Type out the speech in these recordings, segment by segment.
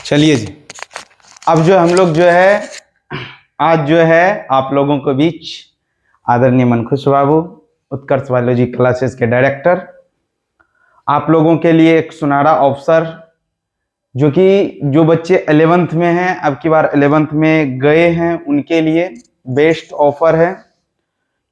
चलिए जी, अब जो हम लोग जो है आज जो है आप लोगों के बीच आदरणीय मनखुश बाबू, उत्कर्ष बायोलॉजी क्लासेस के डायरेक्टर, आप लोगों के लिए एक सुनहरा अवसर, जो कि जो बच्चे 11th में हैं, अब की बार 11th में गए हैं, उनके लिए बेस्ट ऑफर है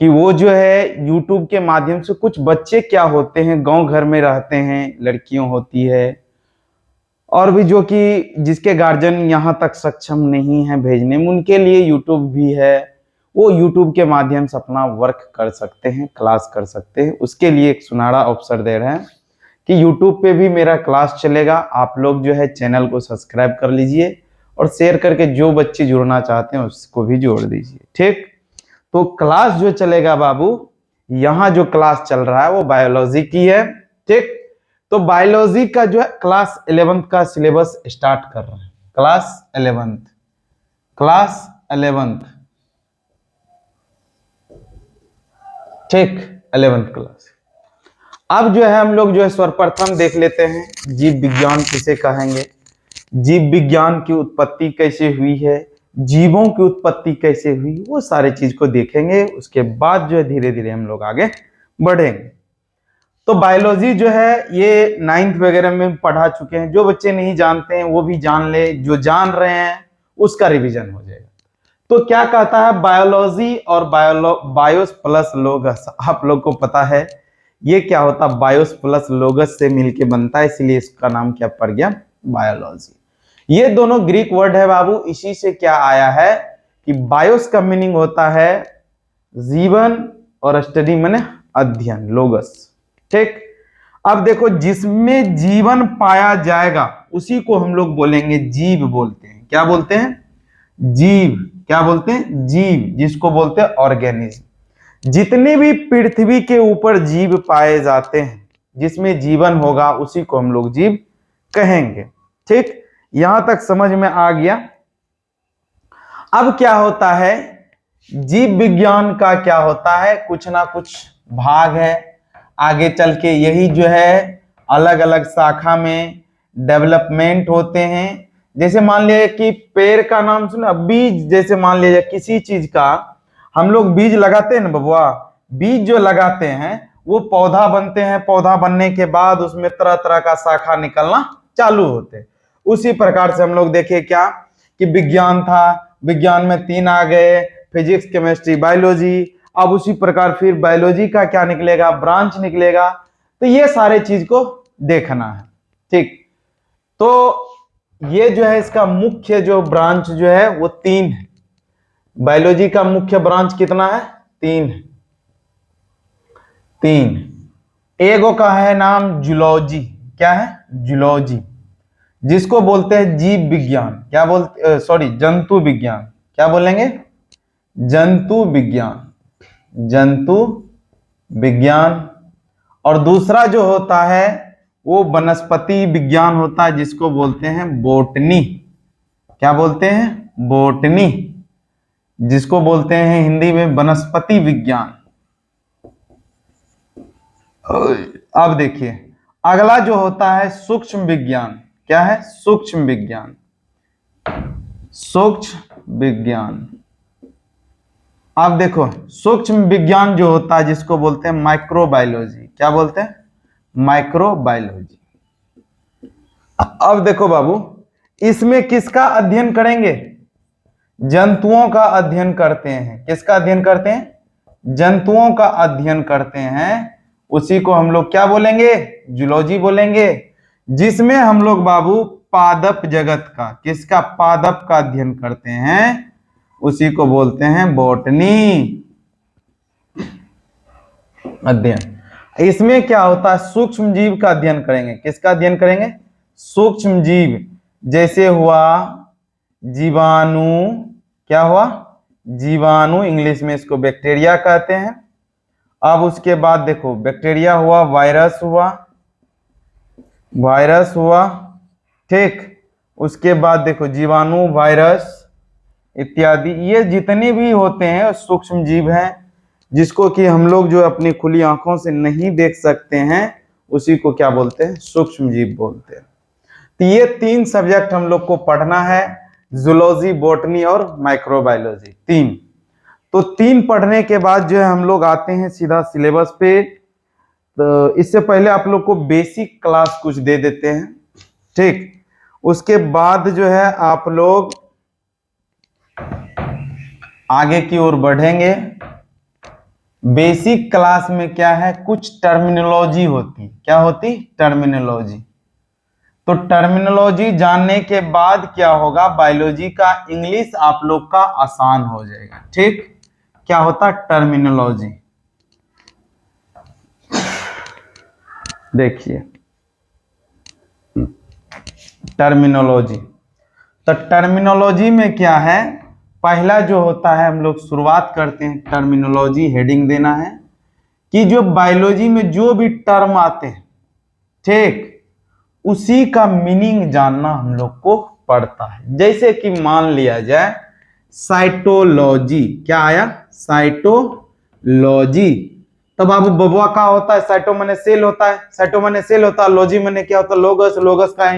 कि वो जो है YouTube के माध्यम से, कुछ बच्चे क्या होते हैं गांव घर में रहते हैं, लड़कियां होती है और भी जो कि जिसके गार्जियन यहाँ तक सक्षम नहीं है भेजने में, उनके लिए YouTube भी है। वो YouTube के माध्यम से अपना वर्क कर सकते हैं, क्लास कर सकते हैं। उसके लिए एक सुनहरा अवसर दे रहे हैं कि YouTube पे भी मेरा क्लास चलेगा। आप लोग जो है चैनल को सब्सक्राइब कर लीजिए और शेयर करके जो बच्चे जुड़ना चाहते हैं उसको भी जोड़ दीजिए, ठीक। तो क्लास जो चलेगा बाबू, यहाँ जो क्लास चल रहा है वो बायोलॉजी की है, ठीक। तो बायोलॉजी का जो है क्लास 11th का सिलेबस स्टार्ट कर रहे हैं। क्लास 11th, ठीक, 11th क्लास। अब जो है हम लोग जो है सर्वप्रथम देख लेते हैं जीव विज्ञान किसे कहेंगे, जीव विज्ञान की उत्पत्ति कैसे हुई है, जीवों की उत्पत्ति कैसे हुई, वो सारे चीज को देखेंगे। उसके बाद जो है धीरे धीरे हम लोग आगे बढ़ेंगे। तो बायोलॉजी जो है ये 9th वगैरह में पढ़ा चुके हैं। जो बच्चे नहीं जानते हैं वो भी जान ले, जो जान रहे हैं उसका रिवीजन हो जाएगा। तो क्या कहता है बायोलॉजी और बायोस प्लस लोगस, आप लोग को पता है ये क्या होता है, बायोस प्लस लोगस से मिलके बनता है, इसलिए इसका नाम क्या पड़ गया, बायोलॉजी। ये दोनों ग्रीक वर्ड है बाबू। इसी से क्या आया है कि बायोस का मीनिंग होता है जीवन और स्टडी माने अध्ययन, लोगस, ठीक। अब देखो, जिसमें जीवन पाया जाएगा उसी को हम लोग बोलेंगे जीव बोलते हैं। क्या बोलते हैं, जीव। क्या बोलते हैं, जीव, जिसको बोलते हैं ऑर्गेनिज्म। जितने भी पृथ्वी के ऊपर जीव पाए जाते हैं, जिसमें जीवन होगा उसी को हम लोग जीव कहेंगे, ठीक। यहां तक समझ में आ गया। अब क्या होता है, जीव विज्ञान का क्या होता है, कुछ ना कुछ भाग है। आगे चल के यही जो है अलग अलग शाखा में डेवलपमेंट होते हैं। जैसे मान लिया कि पेड़ का नाम सुना, बीज, जैसे मान लीजिए किसी चीज का हम लोग बीज लगाते हैं ना बबुआ, बीज जो लगाते हैं वो पौधा बनते हैं, पौधा बनने के बाद उसमें तरह तरह का शाखा निकलना चालू होते हैं। उसी प्रकार से हम लोग देखे क्या कि विज्ञान था, विज्ञान में 3 आ गए, फिजिक्स, केमिस्ट्री, बायोलॉजी। अब उसी प्रकार फिर बायोलॉजी का क्या निकलेगा, ब्रांच निकलेगा। तो ये सारे चीज को देखना है, ठीक। तो ये जो है इसका मुख्य जो ब्रांच जो है वो 3 है। बायोलॉजी का मुख्य ब्रांच कितना है, 3 है, 3। एगो का है नाम जूलॉजी। क्या है, जूलॉजी, जिसको बोलते हैं जीव विज्ञान। क्या बोलते, सॉरी, जंतु विज्ञान। क्या बोलेंगे, जंतु विज्ञान, जंतु विज्ञान। और दूसरा जो होता है वो वनस्पति विज्ञान होता है, जिसको बोलते हैं बोटनी। क्या बोलते हैं, बोटनी, जिसको बोलते हैं हिंदी में वनस्पति विज्ञान। अब देखिए अगला जो होता है सूक्ष्म विज्ञान। क्या है, सूक्ष्म विज्ञान, सूक्ष्म विज्ञान। अब देखो सूक्ष्म विज्ञान जो होता है जिसको बोलते हैं माइक्रोबायोलॉजी। क्या बोलते हैं, माइक्रोबायोलॉजी। अब देखो बाबू, इसमें किसका अध्ययन करेंगे, जंतुओं का अध्ययन करते हैं। किसका अध्ययन करते हैं, जंतुओं का अध्ययन करते हैं। उसी को हम लोग क्या बोलेंगे, जूलॉजी बोलेंगे। जिसमें हम लोग बाबू पादप जगत का, किसका, पादप का अध्ययन करते हैं, उसी को बोलते हैं बॉटनी अध्ययन। इसमें क्या होता है, सूक्ष्म जीव का अध्ययन करेंगे। किसका अध्ययन करेंगे, सूक्ष्म जीव। जैसे हुआ जीवाणु। क्या हुआ, जीवाणु, इंग्लिश में इसको बैक्टीरिया कहते हैं। अब उसके बाद देखो बैक्टीरिया हुआ, वायरस हुआ, वायरस हुआ, ठीक। उसके बाद देखो जीवाणु, वायरस इत्यादि, ये जितने भी होते हैं सूक्ष्म जीव हैं, जिसको कि हम लोग जो अपनी खुली आंखों से नहीं देख सकते हैं, उसी को क्या बोलते हैं, सूक्ष्म जीव बोलते हैं। तो ये 3 सब्जेक्ट हम लोग को पढ़ना है, जूलॉजी, बॉटनी और माइक्रोबायोलॉजी, 3। तो 3 पढ़ने के बाद जो है हम लोग आते हैं सीधा सिलेबस पे। तो इससे पहले आप लोग को बेसिक क्लास कुछ दे देते हैं, ठीक। उसके बाद जो है आप लोग आगे की ओर बढ़ेंगे। बेसिक क्लास में क्या है, कुछ टर्मिनोलॉजी होती, क्या होती, टर्मिनोलॉजी। तो टर्मिनोलॉजी जानने के बाद क्या होगा, बायोलॉजी का इंग्लिश आप लोग का आसान हो जाएगा, ठीक। क्या होता, टर्मिनोलॉजी। देखिए टर्मिनोलॉजी, तो टर्मिनोलॉजी में क्या है, पहला जो होता है हम लोग शुरुआत करते हैं, टर्मिनोलॉजी हेडिंग देना है कि जो बायोलॉजी में जो भी टर्म आते हैं, ठीक, उसी का मीनिंग जानना हम लोग को पड़ता है। जैसे कि मान लिया जाए साइटोलॉजी, क्या आया, साइटोलॉजी। तब अब बबुआ का होता है, साइटो मने सेल होता है, साइटो मने सेल होता है, लॉजी मने क्या होता है, लोगस, लोगस का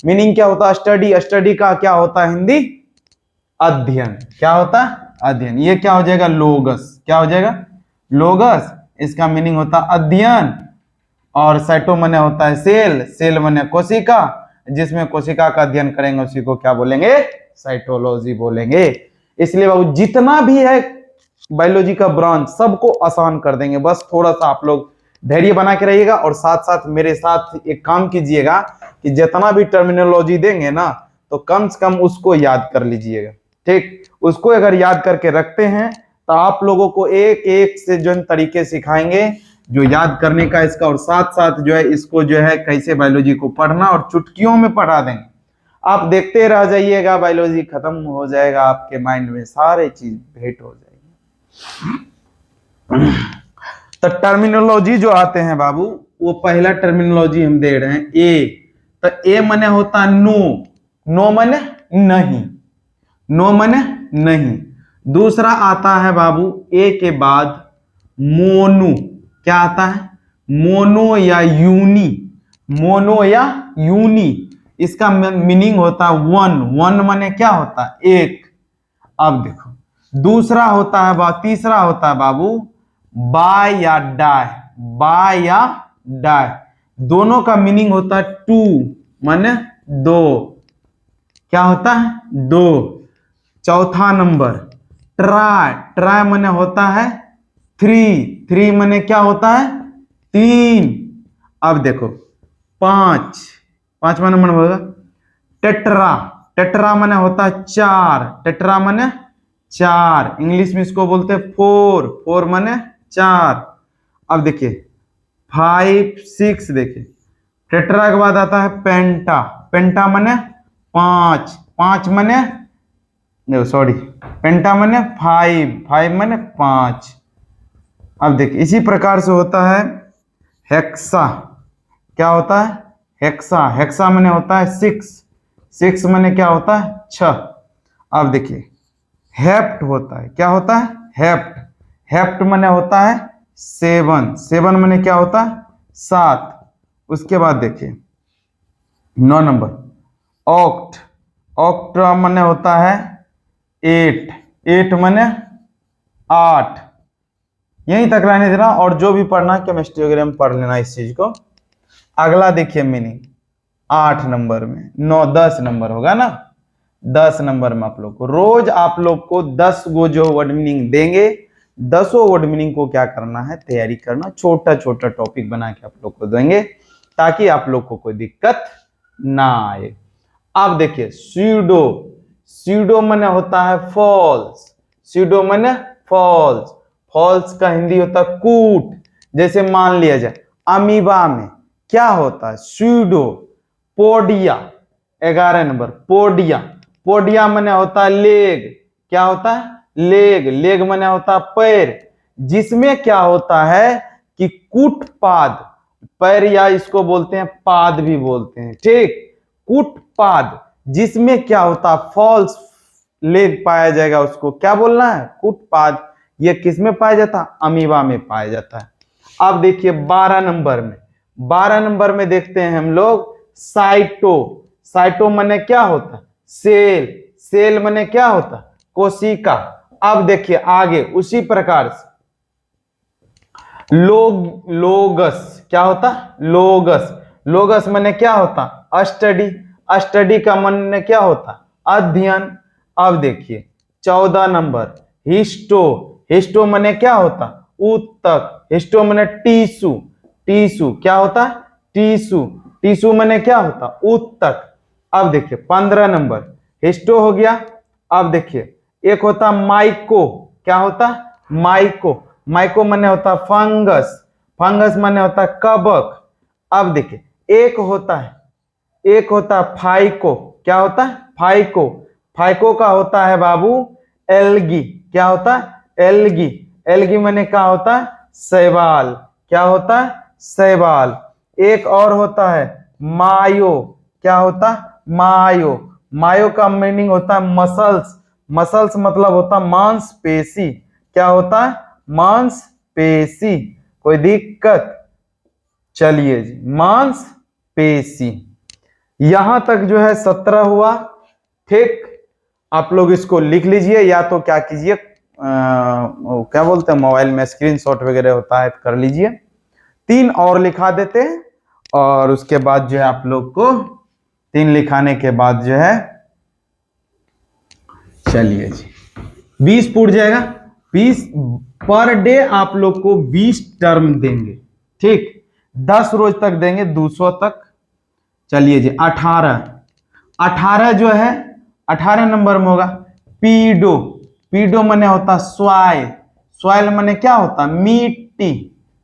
मीनिंग क्या होता है, स्टडी, स्टडी का क्या होता है हिंदी, अध्ययन। क्या होता है, अध्ययन। ये क्या हो जाएगा, लोगस, क्या हो जाएगा, लोगस। इसका मीनिंग होता है अध्ययन। और साइटो मने होता है सेल, सेल मने कोशिका, जिसमें कोशिका का अध्ययन करेंगे उसी को क्या बोलेंगे, साइटोलॉजी बोलेंगे। इसलिए बाबू जितना भी है बायोलॉजी का ब्रांच सबको आसान कर देंगे, बस थोड़ा सा आप लोग धैर्य बना के रहिएगा और साथ साथ मेरे साथ एक काम कीजिएगा कि जितना भी टर्मिनोलॉजी देंगे ना तो कम से कम उसको याद कर लीजिएगा, ठीक। उसको अगर याद करके रखते हैं तो आप लोगों को एक एक से जो तरीके सिखाएंगे जो याद करने का इसका, और साथ साथ जो है इसको जो है कैसे बायोलॉजी को पढ़ना और चुटकियों में पढ़ा देंगे। आप देखते रह जाइएगा, बायोलॉजी खत्म हो जाएगा, आपके माइंड में सारे चीज भेंट हो जाएगी। तो टर्मिनोलॉजी जो आते हैं बाबू, वो पहला टर्मिनोलॉजी हम दे रहे हैं ए। तो ए मने होता नो, नो मने नहीं, नो मने नहीं। दूसरा आता है बाबू ए के बाद मोनो, क्या आता है, मोनो या यूनी, मोनो या यूनी। इसका मीनिंग होता है वन, वन मने क्या होता है, एक। अब देखो दूसरा होता है तीसरा होता है बाबू बाय या डाय, बाय या डाय, दोनों का मीनिंग होता है टू माने दो, क्या होता है, दो। चौथा नंबर ट्राई, ट्राई माने होता है थ्री, थ्री माने क्या होता है, तीन। अब देखो पांच, पांचवा नंबर होगा टेट्रा, टेट्रा माने होता है चार, टेट्रा माने चार, इंग्लिश में इसको बोलते हैं फोर, फोर माने चार। अब देखिए फाइव सिक्स, देखिए टेट्रा के बाद आता है पेंटा, पेंटा माने पांच, पांच माने देखो सॉरी पेंटा माने फाइव, फाइव माने पांच। अब देखिए इसी प्रकार से होता है हेक्सा, क्या होता है, हेक्सा, हेक्सा माने होता है सिक्स, सिक्स माने क्या होता है, छह। अब देखिए हेप्ट होता है, क्या होता है, हेप्ट, हेप्ट माने होता है सेवन, सेवन माने क्या होता है, सात। उसके बाद देखिए 9 नंबर ऑक्ट, ऑक्ट माने होता है एट, एट माने आठ। यहीं तक रहने देना और जो भी पढ़ना केमिस्ट्री वगैरह में पढ़ लेना इस चीज को। अगला देखिए मीनिंग 8 नंबर में, 9 10 नंबर होगा ना, 10 नंबर में आप लोग को रोज आप लोग को 10 गो जो वर्ड मीनिंग देंगे, 10 वर्ड मीनिंग को क्या करना है, तैयारी करना, छोटा छोटा टॉपिक बना के आप लोग को देंगे ताकि आप लोग को कोई दिक्कत ना आए। अब देखिए स्यूडो, स्यूडो माने होता है फॉल्स, स्यूडो माने फॉल्स, फॉल्स का हिंदी होता है कूट। जैसे मान लिया जाए अमीबा में क्या होता है, pseudo podia, 11 number podia, podia माने होता है लेग, क्या होता है, लेग, लेग माने होता है पैर, जिसमें क्या होता है कि कूटपाद, पैर या इसको बोलते हैं पाद भी बोलते हैं, ठीक, कूटपाद, जिसमें क्या होता है फॉल्स लेग पाया जाएगा, उसको क्या बोलना है, कूटपाद। ये किस में पाया जाता है, अमीबा में पाया जाता है। अब देखिए 12 नंबर में, 12 नंबर में देखते हैं हम लोग साइटो, साइटो मने क्या होता, सेल, सेल मने क्या होता, कोशिका। अब देखिए आगे उसी प्रकार से लोगस क्या होता, लोगस, लोगस मने क्या होता, स्टडी, स्टडी का मन क्या होता, अध्ययन। अब देखिए 14 नंबर हिस्टो, हिस्टो मने क्या होता, ऊतक, हिस्टो मने टीसू, टीसू क्या होता, टीसू, टीसू मने क्या होता, ऊतक। अब देखिए 15 नंबर हिस्टो हो गया। अब देखिए एक होता माइको, क्या होता, माइको, माइको मने होता फंगस, फंगस मने होता कवक। अब देखिए एक होता फाइको, क्या होता है, फाइको, फाइको का होता है बाबू एल्गी, क्या होता है, एल्गी, एल्गी मने क्या होता है, शैवाल, क्या होता है, शैवाल। एक और होता है मायो, क्या होता है, मायो, मायो का मीनिंग होता है मसल्स, मसल्स मतलब होता है मांसपेशी, क्या होता है, मांसपेशी। कोई दिक्कत, चलिए जी, मांसपेशी। यहां तक जो है 17 हुआ। ठीक, आप लोग इसको लिख लीजिए, या तो क्या कीजिए क्या बोलते हैं मोबाइल में स्क्रीनशॉट वगैरह होता है कर लीजिए। 3 और लिखा देते हैं और उसके बाद जो है आप लोग को 3 लिखाने के बाद जो है, चलिए जी 20 पूर जाएगा। 20 पर डे आप लोग को 20 टर्म देंगे। ठीक, 10 रोज तक देंगे 200 तक। चलिए जी 18, 18 जो है 18 नंबर में होगा पीडो, पीडो मने होता स्वाइल, स्वाइल मने क्या होता, मिट्टी।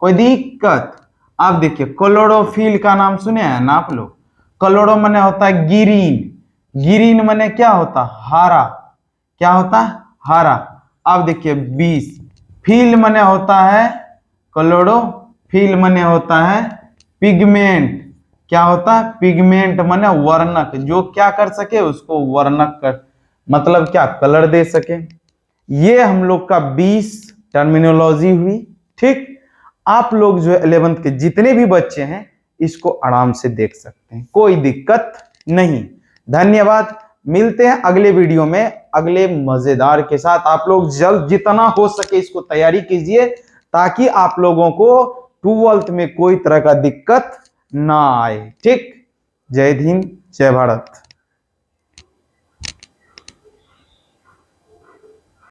कोई दिक्कत। अब देखिए क्लोरोफिल का नाम सुने हैं ना आप लोग, क्लोरो मने होता है ग्रीन, ग्रीन मने क्या होता, हरा, क्या होता है, हरा। अब देखिए 20 फिल मने होता है, क्लोरोफिल मने होता है पिगमेंट, क्या होता है, पिगमेंट मने वर्णक, जो क्या कर सके उसको वर्णक कर, मतलब क्या कलर दे सके। ये हम लोग का 20 टर्मिनोलॉजी हुई। ठीक, आप लोग जो 11th के जितने भी बच्चे हैं इसको आराम से देख सकते हैं, कोई दिक्कत नहीं। धन्यवाद, मिलते हैं अगले वीडियो में अगले मजेदार के साथ। आप लोग जल्द जितना हो सके इसको तैयारी कीजिए ताकि आप लोगों को 12th में कोई तरह का दिक्कत ना आए। ठीक, जय हिंद, जय भारत।